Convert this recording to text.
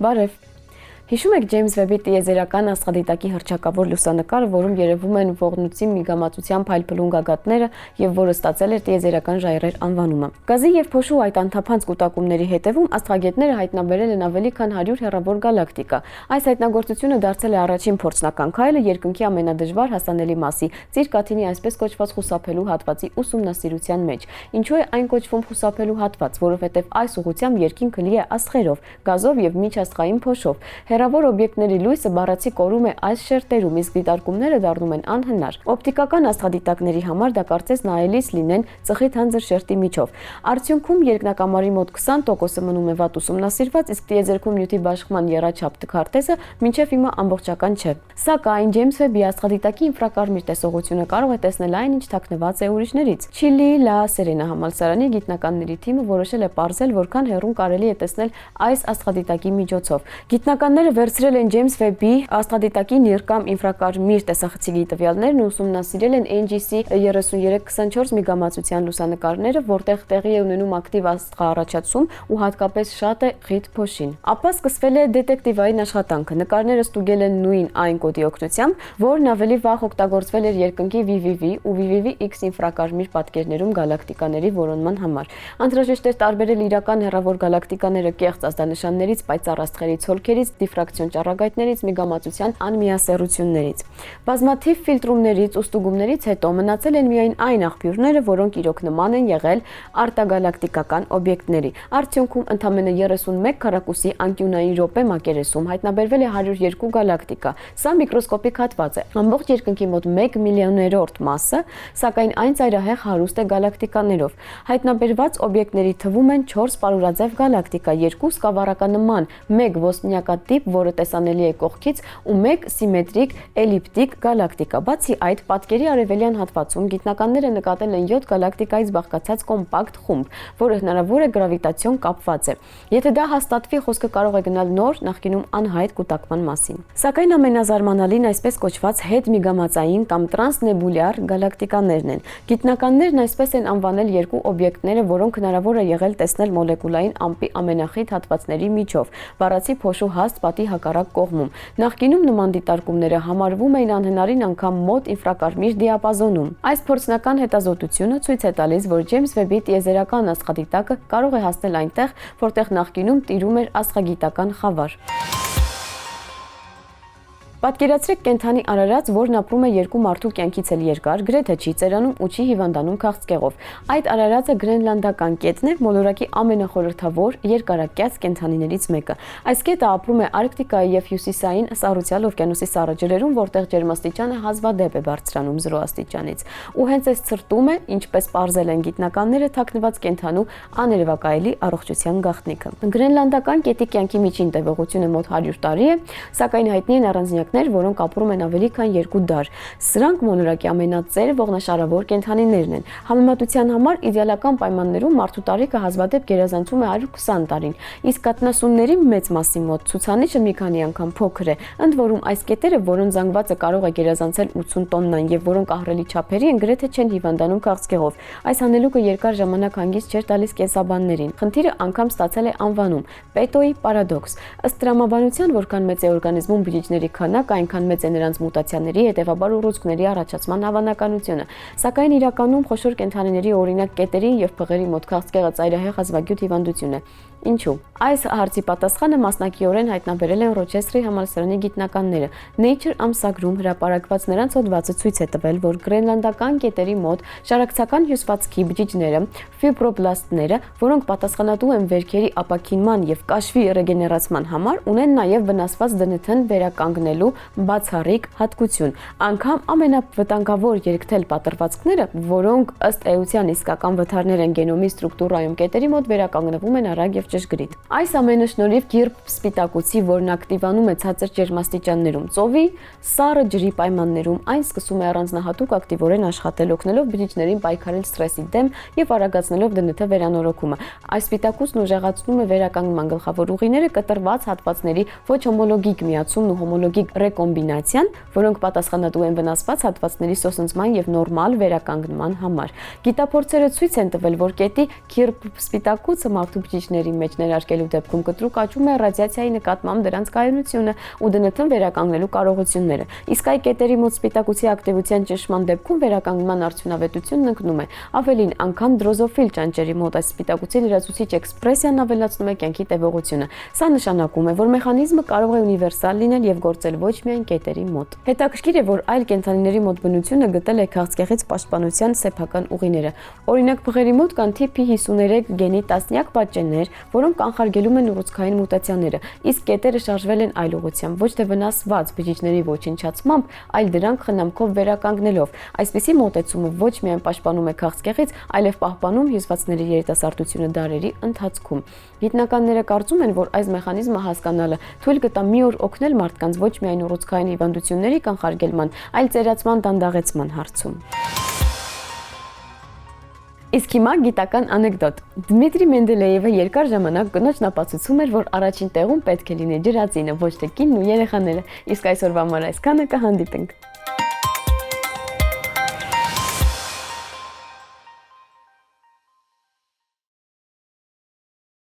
Բարև։ Հիշում եք Ջեյմս Վեբի տիեզերական աստղադիտակի հռչակավոր լուսանկարը, որում երևում են ողնույթի միգամածության փայլփլուն գագաթները եւ որը ստացել էր տիեզերական ժայռեր անվանումը։ Գազի եւ փոշու այդ անթափանց կուտակումների հետևում աստղագետները հայտնաբերել են ավելի քան 100 հեռավոր գալակտիկա։ Այս հայտնագործությունը դարձել է առաջին փորձնական քայլը երկնքի ամենադժվար հասանելի մասի՝ Ծիրկաթինի այսպես կոչված խուսափելու հատվածի ուսումնասիրության մեջ։ Ինչու է այն կոչվում խուսափելու հատված, որովհետեւ այս ուղղությամբ երկինքը լի է աստղերով, գազով եւ միջաստղային փոշով։ Հեռավոր օբյեկտների լույսը բառացի կորում է այս շերտերում, իսկ դիտարկումները դառնում են անհնար։ Օպտիկական աստղադիտակների համար դա կարծես նայելիս լինեն ծխի թանձր շերտի միջով։ Արդյունքում երկնակամարի մոտ 20%-ը մնում է վատ ուսումնասիրված, իսկ տիեզերքում նյութի բաշխման եռաչափ տքարտեզը մինչև հիմա ամբողջական չէ։ Սակայն Ջեյմս Վեբի աստղադիտակի ինֆրակարմիր տեսողությունը կարող է տեսնել այն, ինչ թաքնված է ուրիշներից։ Չիլիի Լա Սերենա համալսարանի գիտնականների թիմը որոշել է պարզել, որքան հեռուն կարելի է տեսնել այս աստղադիտակի միջոցով։ Գիտնականները վերցրել են Ջեյմս Վեբի աստղադիտակի նիր կամ ինֆրակարմիր տեսախցիկի տվյալներն ու ուսումնասիրել են NGC 3324 միգամածության լուսանկարները, որտեղ տեղի է ունենում ակտիվ աստղաառաջացում ու հատկապես շատ է խիտ փոշին։ Ապա սկսվել է դետեկտիվային աշխատանքը։ Նկարները ստուգել են նույն այն կոդի օգնությամբ, որն ավելի վաղ օգտագործվել էր երկնքի VVV ու VVV-X ինֆրակարմիր պատկերներում գալակտիկաների որոնման համար։ Անհրաժեշտ էր տարբերել իրական հեռավոր գալակտիկաները կեղծ ազդանշաններից, պայծառ աստղերից, հոլքերից, դիֆրակցիոն ճառագայթներից, միգամածության անմիասեռություններից։ Բազմաթիվ ֆիլտրումներից ու ստուգումներից հետո մնացել են միայն այն աղբյուրները, որոնք իրոք նման են եղել արտագալակտիկական օբյեկտների։ Արդյունքում ընդամենը 31 քառակուսի անկյունային րոպե մակերեսում հայտնաբերվել է 102 գալակտիկա։ Սա միկրոսկոպիկ հատված է։ Ամբողջ երկնքի մոտ 1 միլիոներորդ մասը, սակայն այն ծայրահեղ հարուստ է գալակտիկաներով։ Հայտնաբերված օբյեկտների թվում են 4 պարուրաձև գալակտիկա, 2 սկավառականման, 1 ոսպնյակատիպ, որը տեսանելի է կողքից, ու 1 սիմետրիկ էլիպտիկ գալակտիկա։ Բացի այդ, պատկերի արևելյան հատվածում գիտնականները նկատել են 7 գալակտիկայից բաղկացած կոմպակտ խումբ, որը հնարավոր է գրավիտացիոն կապված է։ Եթե դա հաստատվի, խոսքը կարող է գնալ նոր, նախկինում անհայտ կուտակման մասին։ Սակայն ամենազարմանալին այսպես կոչված հետմիգամածային կամ տրանսնեբուլյար գալակտիկաներն են։ Գիտնականներն այսպես են անվանել երկու օբյեկտները, որոնք հնարավոր է եղել տեսնել մոլեկուլային ամպի ամենախիտ հատվածների միջով, բառացի փոշու հաստ պատի հակառակ կողմում։ Նախկինում նման դիտարկումները համարվում էին անհնարին անգամ մոտ ինֆրակարմիր դիապազոնում։ Այս փորձնական հետազոտությունը ցույց է տալիս, որ Ջեյմս Վեբի տիեզերական աստղադիտակը կարող է հասնել այնտեղ, որտեղ նախկինում տիրում էր աստղագիտական խավար։ Պատկերացրեք կենդանի արարած, որն ապրում է երկու մարդու կյանքից էլ երկար, գրեթե չի ծերանում ու չի հիվանդանում քաղցկեղով։ Այդ արարածը գրենլանդական կետն է, մոլորակի ամենախորհրդավոր երկարակյաց կենդանիներից մեկը։ Այս կետը ապրում է Արկտիկայի եւ Հյուսիսային Սառուցյալ օվկիանոսի սառը որտեղ ջերմաստիճանը հազվադեպ է բարձրանում 0 աստիճանից։ Ու հենց այս ցրտում է, ինչպես պարզել են գիտնականները, թաքնված կենդանու աներևակայելի առողջության գաղտնիքը։ Գրենլանդական կետի կյանքի միջին տևողությունը մոտ 100 տարի է, սակայն հայտնի են առանձնյակ որոնք ապրում են ավելի քան 2 դար։ Սրանք մոլորակի ամենածեր ողնաշարավոր կենդանիներն են։ Համեմատության համար իդեալական պայմաններում մարդու տարիքը հազվադեպ գերազանցում է 120 տարին, իսկ կաթնասունների մեծ մասի մոտ ցուցանիշը մի քանի անգամ փոքր է։ Ընդ որում այս կետերը, որոնց զանգվածը կարող է գերազանցել 80 տոննան եւ որոնք ահռելի չափերի են, գրեթե չեն հիվանդանում քաղցկեղով։ Այս հանելուկը երկար ժամանակ հանգիստ չէր տալիս կենսաբաններին։ Խնդիրը անգամ ստացել է անվանում՝ Պետոյի պարադոքս։ Ըստ տրամաբանության, որքան մեծ է օրգանիզմում բջիջների քանակ, այնքան մեծ է նրանց մուտացիաների, հետևաբար ուռուցքների առաջացման հավանականությունը։ Սակայն իրականում խոշոր կենդանիների օրինակ կետերի եւ փղերի մոտ քաղցկեղը ծայրահեղ հազվագյուտ հիվանդություն է։ Ինչու՞։ Այս հարցի պատասխանը մասնակիորեն հայտնաբերել են Ռոչեստրի համալսարանի գիտնականները։ Nature ամսագրում հրապարակված նրանց հոդվածը ցույց է տվել, որ գրենլանդական կետերի մոտ շարակցական հյուսվածքի բջիջները, ֆիբրոբլաստները, որոնք պատասխանատու են վերքերի ապաքինման եւ կաշվի ռեգեներացման համար, ունեն նաեւ վնասված ԴՆԹ-ն վերականգնելու բացառիկ հատկություն։ Անգամ ամենավտանգավոր երկթել պատրվածքները, որոնք ըստ էության իսկական վթարներ են գենոմի ստրուկտուրայում, կետերի մոտ վերականգնվում են արագ եւ ճշգրիտ։ Այս ամենը շնորհիվ կիրպ սպիտակուցի, որն ակտիվանում է ցածր ջերմաստիճաններում, ծովի, սառը ջրի պայմաններում, այն սկսում է առանձնահատուկ ակտիվորեն աշխատել, օգնելով բջիջներին պայքարել սթրեսի դեմ եւ արագացնելով ԴՆԹ վերանորոգումը։ Այս սպիտակուցն ուժեղացնում է վերականգնման գլխավոր ուղիները, կտրված հատվածների ոչ հոմոլոգիկ միացումն ու հոմոլոգիկ ռեկոմբինացիան, որոնք պատասխանատու են վնասված հատվածների սոսնձման եւ նորմալ վերականգնման համար։ Գիտափորձերը ցույց են տվել, որ կետի կիրպ սպիտակուցը մարդու բջիջների մեջ ներարկելու դեպքում կտրուկ աճում է ռադիացիայի նկատմամբ դրանց կայունությունը ու ԴՆԹ-ն վերականգնելու կարողությունները։ Իսկ այ կետերի մոտ սպիտակուցի ակտիվության ճնշման դեպքում վերականգնման արդյունավետությունն ընկնում է։ Ավելին, անգամ դրոզոֆիլ ճանճերի մոտ այս սպիտակուցի լրացուցիչ էքսպրեսիան ավելացնում է կյանքի տևողությունը։ Սա նշանակում է, որ մեխանիզմը կարող է ունիվերսալ լինել եւ գործել ոչ միայն կետերի մոտ։ Հետաքրքիր է, որ այլ կենդանիների մոտ բնությունը գտել է քաղցկեղից պաշտպանության սեփական ուղիները։ Օրինակ, բղերի մոտ կան TP53 գենի տասնյակ պատճեններ, որոնք կանխարգելում են ուռուցքային մուտացիաները, իսկ կետերը շարժվել են այլ ուղղությամբ, ոչ թե վնասված բջիջների ոչնչացմամբ, այլ դրանք խնամքով վերականգնելով։ Այսպիսի մոտեցումը ոչ միայն պաշտպանում է քաղցկեղից, այլև պահպանում հյուսվածքների երիտասարդությունը դարերի ընթացքում։ Գիտնականները կարծում են, որ այս մեխանիզմը հասկանալը թույլ կտա մի օր օգնել մարդկանց ոչ միայն ուռուցքային հիվանդությունների կանխարգելման, այլ ծերացման դանդաղեցման հարցում։ Իսկ հիմա գիտական անեկդոտ։ Դմիտրի Մենդելեևը երկար ժամանակ կնոջն ապացուցում էր, որ առաջին տեղում պետք է լինի ջրածինը, ոչ թե կինն ու երեխաները։ Իսկ այսօրվա համար այսքանը, կհանդիպենք։